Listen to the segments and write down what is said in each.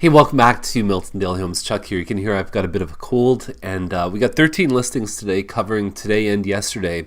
Hey, welcome back to Milton Daily Homes. Chuck here. You can hear I've got a bit of a cold, and we got 13 listings today covering today and yesterday.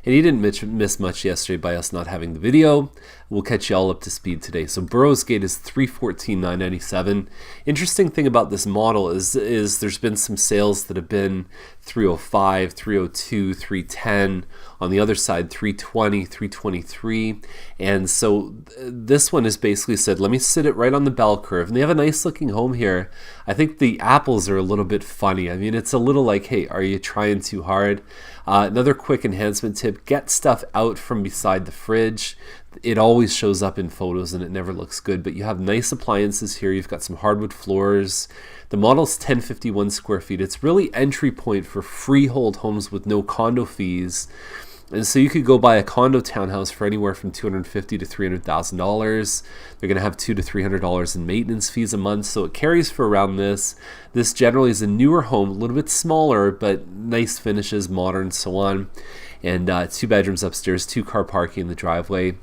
And you didn't miss much yesterday by us not having the video. We'll catch you all up to speed today. So Burroughs Gate is $314,997. Interesting thing about this model is there's been some sales that have been 305, 302, 310. On the other side, 320, 323. And so this one is basically said, let me sit it right on the bell curve. And they have a nice looking home here. I think the apples are a little bit funny. I mean, it's a little like, hey, are you trying too hard? Another quick enhancement tip, get stuff out from beside the fridge. It always shows up in photos and it never looks good, but you have nice appliances here. You've got some hardwood floors. The model's 1051 square feet. It's really entry point for freehold homes with no condo fees. And so you could go buy a condo townhouse for anywhere from $250,000 to $300,000. They're going to have $200 to $300 in maintenance fees a month, so it carries for around this. This generally is a newer home, a little bit smaller, but nice finishes, modern, so on. And 2 bedrooms upstairs, 2-car parking in the driveway.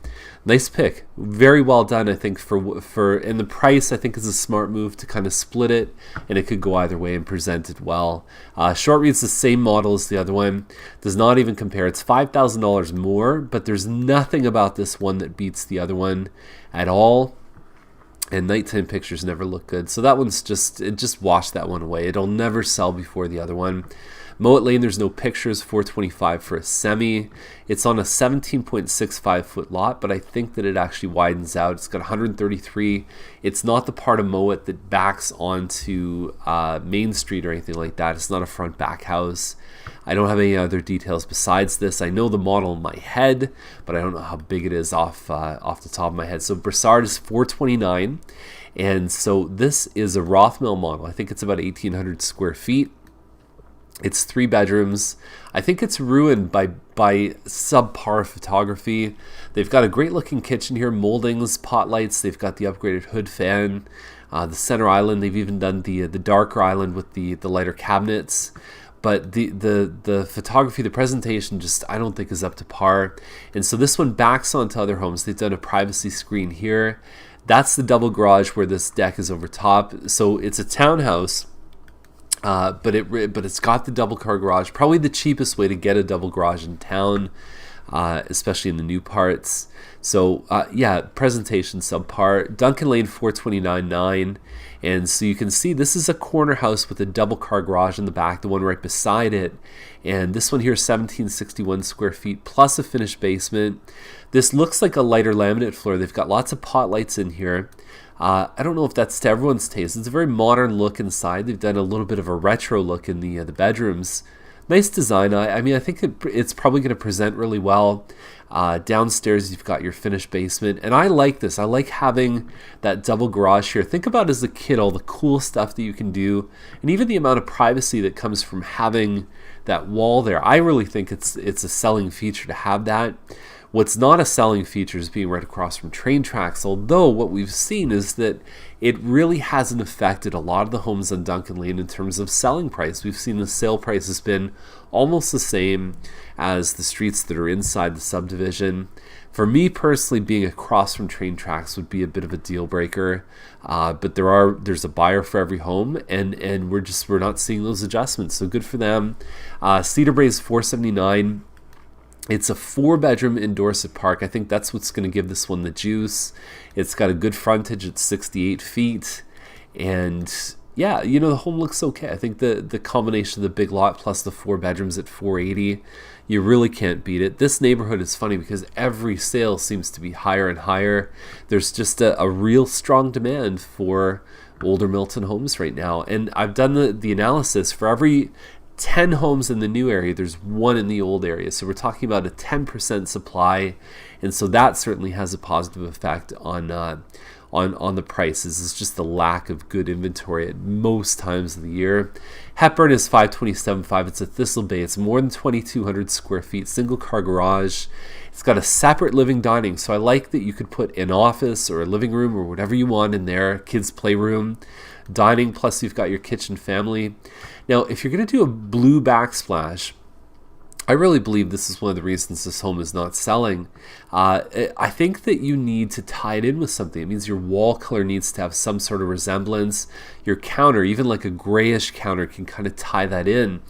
Nice pick, very well done. I think for and the price I think is a smart move to kind of split it, and it could go either way and present it well. Short reads the same model as the other one, does not even compare. It's $5,000 more, but there's nothing about this one that beats the other one at all. And nighttime pictures never look good, so that one's just washed that one away. It'll never sell before the other one. Mowat Lane, there's no pictures, $425 for a semi. It's on a 17.65 foot lot, but I think that it actually widens out. It's got 133. It's not the part of Mowat that backs onto Main Street or anything like that. It's not a front back house. I don't have any other details besides this. I know the model in my head, but I don't know how big it is off the top of my head. So Brassard is $429, and so this is a Rothmel model. I think it's about 1,800 square feet. It's 3 bedrooms. I think it's ruined by subpar photography. They've got a great looking kitchen here, moldings, pot lights. They've got the upgraded hood fan, the center island. They've even done the darker island with the lighter cabinets. But the photography, the presentation, just I don't think is up to par. And so this one backs onto other homes. They've done a privacy screen here. That's the double garage where this deck is over top. So it's a townhouse. But it's got the double car garage, probably the cheapest way to get a double garage in town, especially in the new parts. So yeah, presentation subpar. Duncan Lane 429.9, and so you can see this is a corner house with a double car garage in the back, the one right beside it, and this one here is 1761 square feet plus a finished basement. This looks like a lighter laminate floor. They've got lots of pot lights in here. I don't know if that's to everyone's taste. It's a very modern look inside. They've done a little bit of a retro look in the bedrooms. Nice design. I mean, I think it's probably going to present really well. Downstairs, you've got your finished basement. And I like this. I like having that double garage here. Think about as a kid all the cool stuff that you can do, and even the amount of privacy that comes from having that wall there. I really think it's a selling feature to have that. What's not a selling feature is being right across from train tracks, although what we've seen is that it really hasn't affected a lot of the homes on Duncan Lane in terms of selling price. We've seen the sale price has been almost the same as the streets that are inside the subdivision. For me personally, being across from train tracks would be a bit of a deal breaker, but there's a buyer for every home, and we're not seeing those adjustments, so good for them. Cedar Brae is $479. It's a 4-bedroom in Dorset Park. I think that's what's going to give this one the juice. It's got a good frontage at 68 feet. And yeah, the home looks okay. I think the combination of the big lot plus the 4 bedrooms at 480, you really can't beat it. This neighborhood is funny because every sale seems to be higher and higher. There's just a real strong demand for older Milton homes right now. And I've done the analysis. For every 10 homes in the new area, there's 1 in the old area. So we're talking about a 10% supply, and so that certainly has a positive effect on the prices. It's just the lack of good inventory at most times of the year. Hepburn is $527.5. It's a Thistle Bay. It's more than 2,200 square feet, single car garage. It's got a separate living dining, so I like that you could put an office or a living room or whatever you want in there, kids playroom, dining, plus you've got your kitchen family. Now, if you're going to do a blue backsplash, I really believe this is one of the reasons this home is not selling. I think that you need to tie it in with something. It means your wall color needs to have some sort of resemblance. Your counter, even like a grayish counter, can kind of tie that in.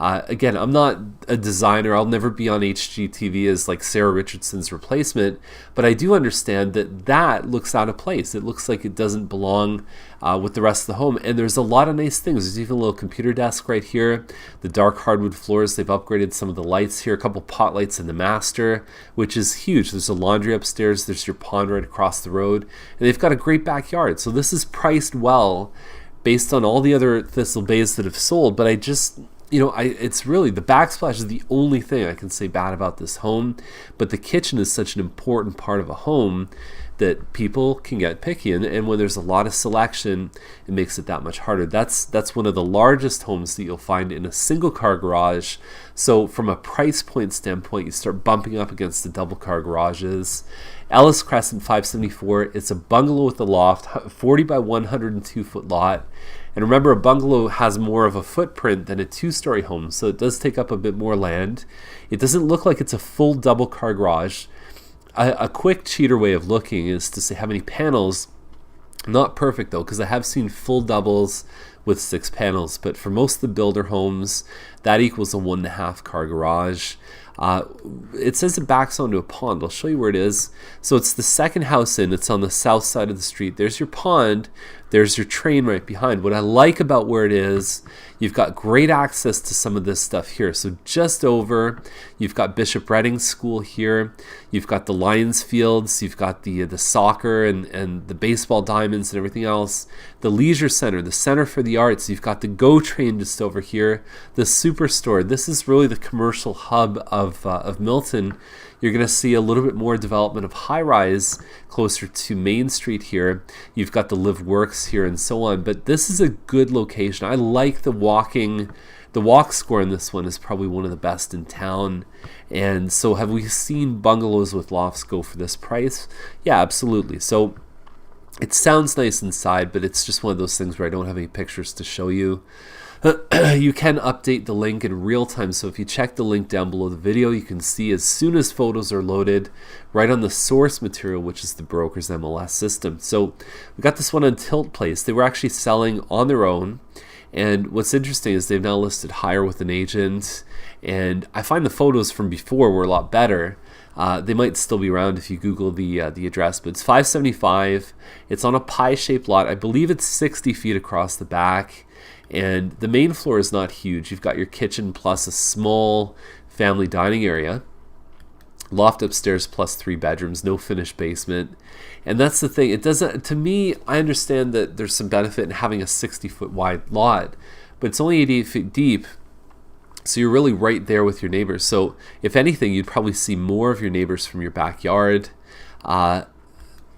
Again, I'm not a designer. I'll never be on HGTV as like Sarah Richardson's replacement, but I do understand that that looks out of place. It looks like it doesn't belong with the rest of the home. And there's a lot of nice things. There's even a little computer desk right here. The dark hardwood floors, they've upgraded some of the lights here. A couple pot lights in the master, which is huge. There's a laundry upstairs. There's your pond right across the road. And they've got a great backyard. So this is priced well based on all the other Thistle Bays that have sold. But I just... it's really, the backsplash is the only thing I can say bad about this home, but the kitchen is such an important part of a home that people can get picky, and when there's a lot of selection, it makes it that much harder. That's one of the largest homes that you'll find in a single car garage. So from a price point standpoint, you start bumping up against the double car garages. Ellis Crescent 574, it's a bungalow with a loft, 40 by 102 foot lot. And remember, a bungalow has more of a footprint than a two-story home, so it does take up a bit more land. It doesn't look like it's a full double-car garage. A quick cheater way of looking is to say how many panels. Not perfect, though, because I have seen full doubles with 6 panels, but for most of the builder homes, that equals a 1.5 car garage. It says it backs onto a pond. I'll show you where it is. So it's the second house in. It's on the south side of the street. There's your pond. There's your train right behind. What I like about where it is, you've got great access to some of this stuff here. So just over, you've got Bishop Redding School here. You've got the Lions Fields. You've got the soccer and the baseball diamonds and everything else. The Leisure Center, the Center for the Arts. You've got the GO train just over here. The Superstore. This is really the commercial hub of Milton. You're going to see a little bit more development of high-rise closer to Main Street here. You've got the Live Works here and so on, but this is a good location. I like the walk score in this one is probably one of the best in town. And so have we seen bungalows with lofts go for this price? Yeah, absolutely. So it sounds nice inside, but it's just one of those things where I don't have any pictures to show you. You can update the link in real time, so if you check the link down below the video, you can see as soon as photos are loaded right on the source material, which is the broker's MLS system. So we got this one on Tilt Place. They were actually selling on their own, and what's interesting is they've now listed higher with an agent, and I find the photos from before were a lot better. They might still be around if you Google the address, but it's 575. It's on a pie-shaped lot. I believe it's 60 feet across the back. And the main floor is not huge. You've got your kitchen plus a small family dining area. Loft upstairs plus 3 bedrooms, no finished basement. And that's the thing. It doesn't, to me, I understand that there's some benefit in having a 60-foot wide lot, but it's only 88 feet deep. So you're really right there with your neighbors. So if anything, you'd probably see more of your neighbors from your backyard.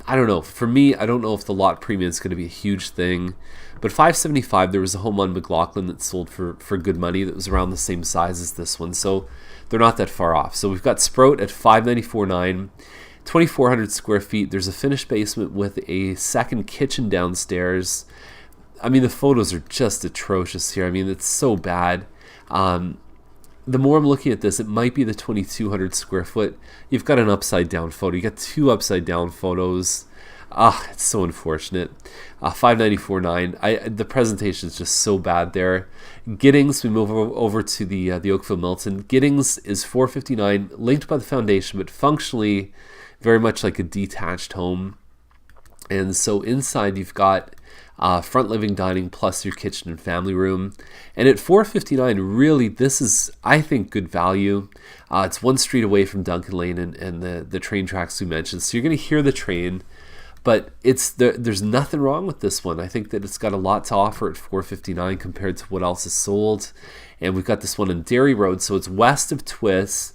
I don't know. For me, I don't know if the lot premium is going to be a huge thing. But 575, there was a home on McLaughlin that sold for good money that was around the same size as this one. So they're not that far off. So we've got Sprout at 594.9, 2,400 square feet. There's a finished basement with a second kitchen downstairs. I mean, the photos are just atrocious here. I mean, it's so bad. The more I'm looking at this, it might be the 2,200 square foot. You've got an upside down photo. You got 2 upside down photos. It's so unfortunate. 594.9. The presentation is just so bad there. Giddings, we move over to the Oakville Milton. Giddings is 459, linked by the foundation, but functionally very much like a detached home. And so inside you've got front living dining plus your kitchen and family room. And at $459, really, this is, I think, good value. It's 1 street away from Duncan Lane and the train tracks we mentioned. So you're going to hear the train, but there's nothing wrong with this one. I think that it's got a lot to offer at $459 compared to what else is sold. And we've got this one on Derry Road, so it's west of Twiss.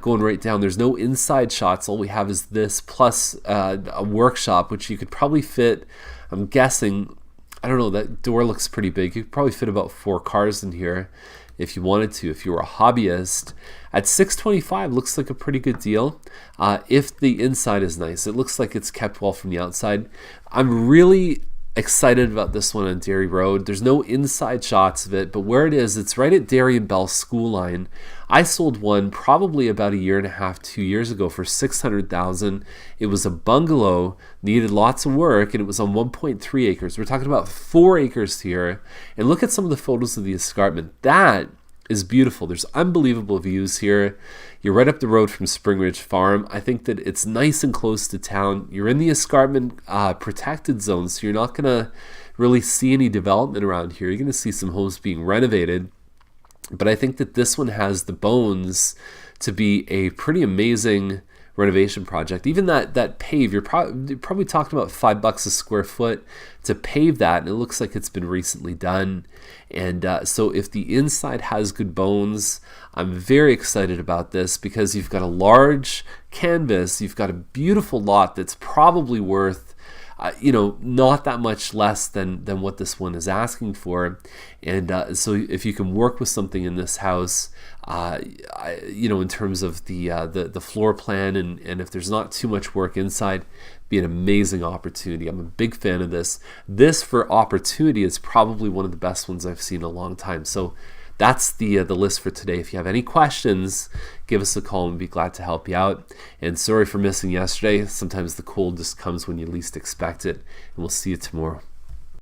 Going right down, there's no inside shots. All we have is this plus a workshop, which you could probably fit, I'm guessing, I don't know, that door looks pretty big. You could probably fit about 4 cars in here if you wanted to, if you were a hobbyist. At $625, looks like a pretty good deal. If the inside is nice, it looks like it's kept well from the outside. I'm really Excited about this one on Derry Road. There's no inside shots of it, but where it is, it's right at Derry and Bell school line. I sold one probably about a year and a half, 2 years ago for $600,000. It was a bungalow, needed lots of work, and it was on 1.3 acres. We're talking about 4 acres here. And look at some of the photos of the escarpment. That is beautiful. There's unbelievable views here. You're right up the road from Spring Ridge Farm. I think that it's nice and close to town. You're in the escarpment protected zone, so you're not going to really see any development around here. You're going to see some homes being renovated. But I think that this one has the bones to be a pretty amazing renovation project. Even that pave, you're probably talking about $5 a square foot to pave that, and it looks like it's been recently done. And so if the inside has good bones, I'm very excited about this because you've got a large canvas, you've got a beautiful lot that's probably worth not that much less than what this one is asking for. And so if you can work with something in this house, in terms of the floor plan, and if there's not too much work inside, be an amazing opportunity. I'm a big fan of this. This for opportunity is probably one of the best ones I've seen in a long time. So that's the list for today. If you have any questions, give us a call and we'd be glad to help you out. And sorry for missing yesterday. Sometimes the cold just comes when you least expect it. And we'll see you tomorrow.